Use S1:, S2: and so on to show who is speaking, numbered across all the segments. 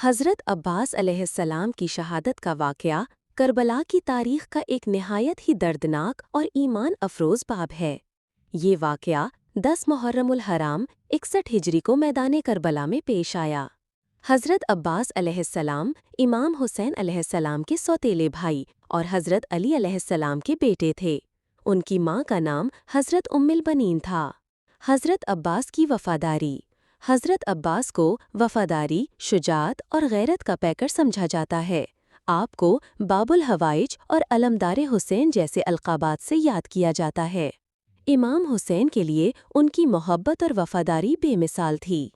S1: حضرت عباس علیہ السلام کی شہادت کا واقعہ کربلا کی تاریخ کا ایک نہایت ہی دردناک اور ایمان افروز باب ہے۔ یہ واقعہ 10 محرم الحرام 61 ہجری کو میدان کربلا میں پیش آیا۔ حضرت عباس علیہ السلام امام حسین علیہ السلام کے سوتیلے بھائی اور حضرت علی علیہ السلام کے بیٹے تھے۔ ان کی ماں کا نام حضرت ام البنین تھا۔ حضرت عباس کی وفاداری۔ حضرت عباس کو وفاداری، شجاعت اور غیرت کا پیکر سمجھا جاتا ہے۔ آپ کو باب الحوائج اور علمدار حسین جیسے القابات سے یاد کیا جاتا ہے۔ امام حسین کے لیے ان کی محبت اور وفاداری بے مثال تھی۔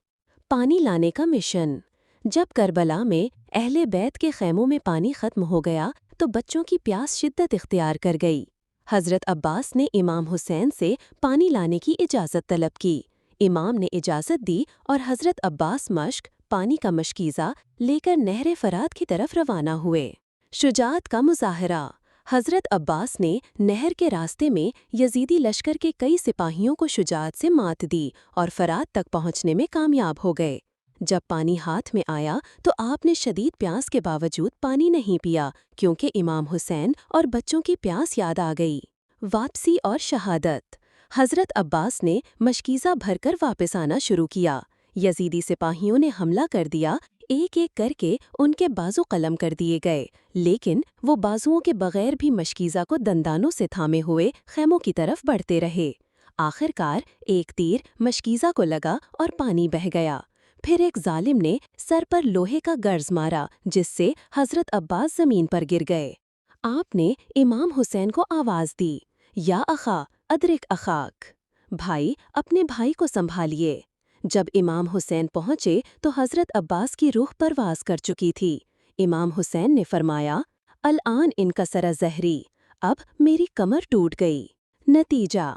S1: پانی لانے کا مشن۔ جب کربلا میں اہل بیت کے خیموں میں پانی ختم ہو گیا تو بچوں کی پیاس شدت اختیار کر گئی۔ حضرت عباس نے امام حسین سے پانی لانے کی اجازت طلب کی۔ امام نے اجازت دی اور حضرت عباس مشک، پانی کا مشکیزہ لے کر نہر فرات کی طرف روانہ ہوئے۔ شجاعت کا مظاہرہ۔ حضرت عباس نے نہر کے راستے میں یزیدی لشکر کے کئی سپاہیوں کو شجاعت سے مات دی اور فرات تک پہنچنے میں کامیاب ہو گئے۔ جب پانی ہاتھ میں آیا تو آپ نے شدید پیاس کے باوجود پانی نہیں پیا کیونکہ امام حسین اور بچوں کی پیاس یاد آ گئی۔ واپسی اور شہادت۔ حضرت عباس نے مشکیزہ بھر کر واپس آنا شروع کیا۔ یزیدی سپاہیوں نے حملہ کر دیا، ایک ایک کر کے ان کے بازو قلم کر دیے گئے، لیکن وہ بازوؤں کے بغیر بھی مشکیزہ کو دندانوں سے تھامے ہوئے خیموں کی طرف بڑھتے رہے۔ آخر کار ایک تیر مشکیزہ کو لگا اور پانی بہہ گیا۔ پھر ایک ظالم نے سر پر لوہے کا گرز مارا جس سے حضرت عباس زمین پر گر گئے۔ آپ نے امام حسین کو آواز دی، یا اخا ادرک اخاک، بھائی اپنے بھائی کو سنبھالیے۔ جب امام حسین پہنچے تو حضرت عباس کی روح پرواز کر چکی تھی۔ امام حسین نے فرمایا، الآن انکسر ظہری، اب میری کمر ٹوٹ گئی۔ نتیجہ،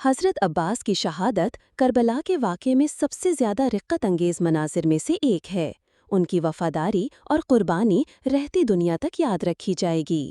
S1: حضرت عباس کی شہادت کربلا کے واقعے میں سب سے زیادہ رقت انگیز مناظر میں سے ایک ہے۔ ان کی وفاداری اور قربانی رہتی دنیا تک یاد رکھی جائے گی۔